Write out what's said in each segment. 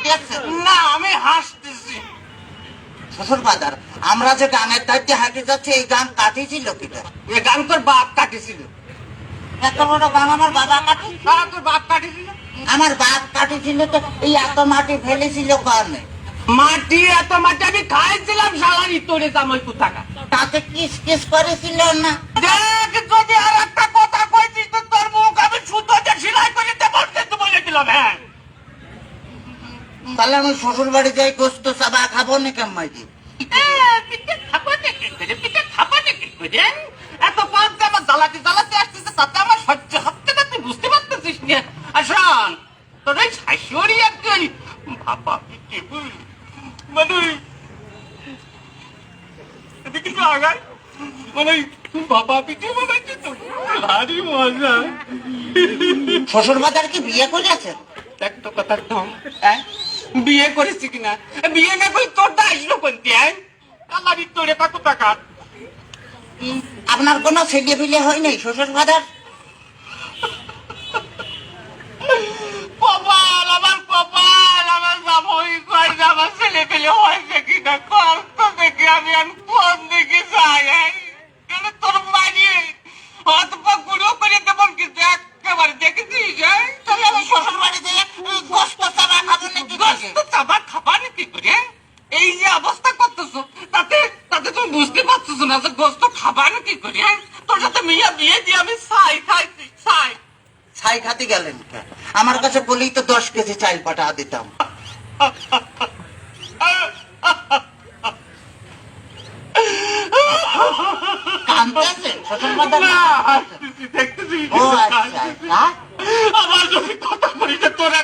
দেখছেন? না আমি হাসতেছি। শ্বশুর বাজার, আমরা যে গানের দায়িত্বে হাঁটে যাচ্ছি, এই গান কাটিয়েছিল কিটা? এ গান তোর বাপ কাটিছিল। এত বড় গান আমার বাবা কাটি? তোর বাপ কাটিছিল? আমার বাপ কাটিয়েছিল তো এই এত মাটি ফেলেছিল কারণে। মাটি এত মাটি আমি খাইছিলাম শালারি তোরে জামাই কোথাকা। তাতে কিস কিস করেছিল না? দেখ যদি আর একটা কথা কইছিস তো তোর মুখ আমি সুতোতে সেলাই করে দেব কিন্তু বলে দিলাম। হ্যাঁ তাহলে আমি শ্বশুর বাড়ি যাই গোস্ত চাবা খাবো না কেমাইজি? পিঠে খাবো নাকি করে, পিঠে খাবো নাকি করে? এত পাঁচ আমার জ্বালাতে জ্বালাতে আসতেছে, তাতে আমার সহ্য হচ্ছে না, তুই বুঝতে পারতেছিস না। আর শোন, তোর ওই শাশুড়ি একজন বাবা পিঠে মানে এদিকে তো আগায় মানে বাবা পিঠে বানাচ্ছে তো ভারী মজা। শ্বশুর বাজার কি বিয়ে করেছেন? দেখ তো কথা ঢং, হ্যাঁ বিয়ে করেছি কিনা? বিয়ে না করে তোরটা আসলো কোনটি? হ্যাঁ কালারি তোরে কত টাকা? আপনার কোনো ছেলে বিলে হয় নাই শ্বশুর বাজার? কপাল আমার, কপাল আমার জামাই কয় না আমার ছেলে পেলে হয়েছে কিনা কর তো দেখি, আমি কোন দিকে যাই? কেন তোর মারিয়ে হাত পা গুঁড়ো করে দেবো কিন্তু একেবারে দেখেছিস? তাহলে আমি শ্বশুর বাড়ি যাই গোস্ত চাবা খাবো নাকি? গোস্ত চাবা খাবার কি করে? এই যে অবস্থা করতেছো তাতে তাতে তুমি বুঝতে পারছো না যে গোস্ত খাবার কি করে? তোর সাথে মিয়া বিয়ে দিয়ে আমি ছাই খাইছি, ছাই। ছাই খাতে গেলেন কেন? আমার কাছে বলেই তো 10 কেজি চাল পাঠা দিতাম। কাঁদতেছেন শ্বশুর বাজার? না, হাসতেছি, দেখতেছি। ও আচ্ছা আচ্ছা। আমার যদি কথা বলি যে তোরা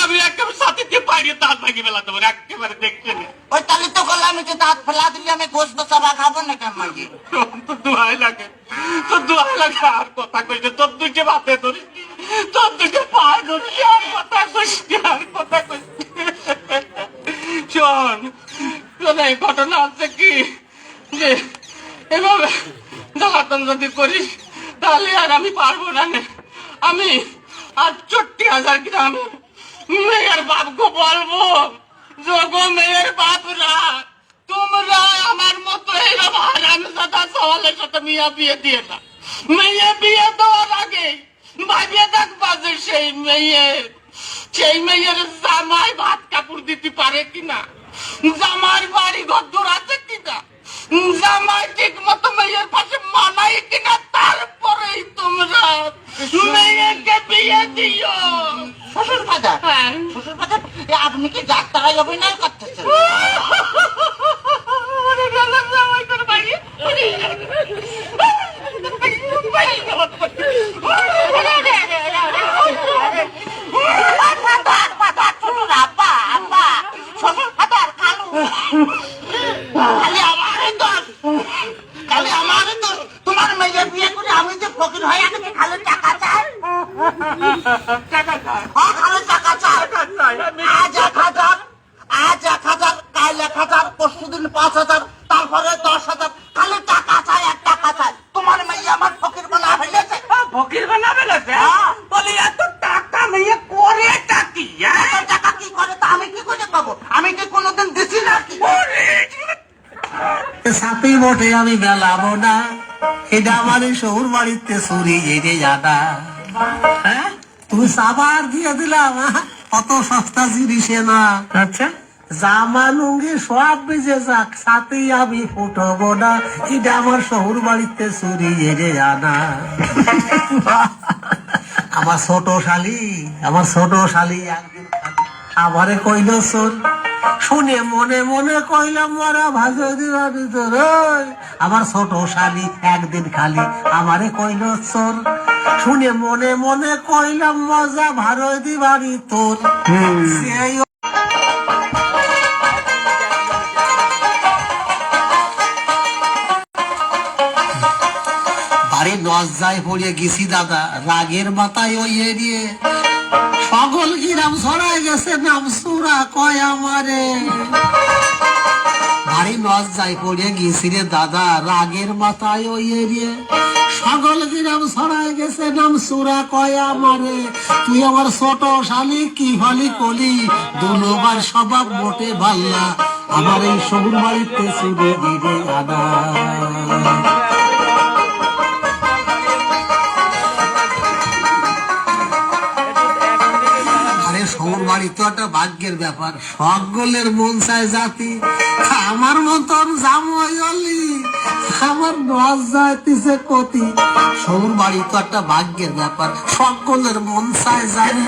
আমি একেবারে সাথে দিয়ে পাইয়ে দাঁত ভাঙিয়ে ফেলাতে পারি, একেবারে দেখতে নে। ওই তাহলে তো বললাম আমি যে দাঁত ফেলা দিলে আমি গোস্ত চাবা খাবো না কেমাইজি? তোর দোহাই লাগে, তোর দোহাই লাগে আর কথা কইছে, তোর দুইটা বাতে ধরিস, তোর দুইটা পায়ে ধরিস, আর কথা কইস, আর কথা কইস। শোন শোন, এই ঘটনা আছে কি যে এভাবে জ্বালাতন যদি করিস তাহলে আর আমি পারবো না নে। আমি আর 40,000 গ্রামের মেয়ের বাপকে বলবো, যোগো মেয়ের বাপরা তোমরা আমার মতো এরকম হারামজাদা সওয়ালের সাথে মিয়া বিয়ে দিয়ে না। মেয়ে বিয়ে দেওয়ার আগে ভাবিয়ে দেখবা যে সেই মেয়ের জামাই ভাত কাপড় দিতে পারে কিনা, জামার বাড়ি ঘর দূর আছে কিনা, জামাই ঠিক মতো মেয়ের পাশে মানাই কিনা, তারপরেই তোমরা মেয়েকে বিয়ে দিও। শ্বশুর বাজার, হ্যাঁ শ্বশুর বাজার, আপনি কি যাত্রায় অভিনয় করতেছেন? খালি আমারই দোষ, খালি আমারই দোষ। তোমার মেয়ে বিয়ে করে আমি যে ফকির হয়ে গেছি, খালি টাকা চাই, খালি টাকা চাই। আজ 1,000, আজ 1,000, কাল 1,000, পরশুদিন 5,000, তারপরে 10,000, খালি টাকা চাই আর টাকা চাই। তোমার মেয়ে আমার ফকির বানা হইলেছে। ফকির বানাবে না বলি, এত টাকা মেয়ে করে টাকি? এত টাকা কি করে তা আমি কি করে পাবো? আমি কি কোনোদিন দিছি নাকি? সাথে মোটে আমি বেলাবো না, এটা আমার শহুর বাড়িতে চুরি যেতে জানা। হ্যাঁ তুমি সাবার দিয়ে দিলাম, অত সস্তা জিনিসে না। আচ্ছা জামা লুঙ্গি সব বেজে যাক, সাথেই আমি ফুটবো না, এটা আমার শহুর বাড়িতে চুরি যেতে জানা। আমার ছোট শালি একদিন আমারে কইল চোর, শুনে মনে মনে কইলাম মারা ভাজো দিবা ভিতর। আমার ছোট শালি একদিন খালি আমারে কইল চোর, শুনে মনে মনে কইলাম মজা ভারো দিবারি তোর। সেই বাড়ি লজ্জায় পড়ে গেছি দাদা, রাগের মাথায় ওই এড়িয়ে সকল গ্রাম ছড়ায় গেছে নাম সুরা কয় আমারে। ভারী নজ যাই পড়ে গেছি রে দাদা, রাগের মাথায় ওই এরিয়ে সকল গ্রাম ছড়াই গেছে নাম সুরা কয় আমারে। তুই আমার ছোট শালি কি হলি কলি, দুলোবার স্বভাব মোটে ভাল্লা, আমার এই শহুর বাড়িতে চুরি দিরে আনা। শহুর বাড়ি তো একটা ভাগ্যের ব্যাপার, সকলের মন চায় জাতি, আমার মতন জামাই হলি আমার নজ যাইতেছে কতি। শহুর বাড়ি তো একটা ভাগ্যের ব্যাপার, সকলের মন চায় জাতি,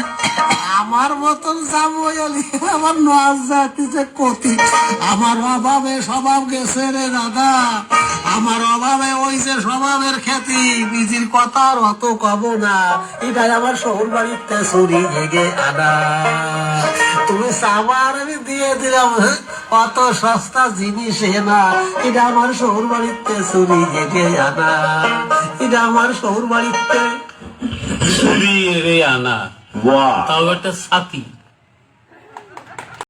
আমার মতন জামাই হলি আমার নজ যাইতেছে কতি। আমার অভাবে স্বভাব গেছে রে দাদা, আমার অভাবে ওই যে স্বভাবের খ্যাতি, নিজের কথা আর অত কব না, এটাই আমার শহুর বাড়িতে চুরি জেগে আনা। তুমি সাবার আমি দিয়ে দিলাম, অত সস্তা জিনিস না, এটা আমার শহুর বাড়িতে চুরি জেগে আনা, এটা আমার শহুর বাড়িতে চুরি এরে আনা, বাহ তাও একটা সাথী।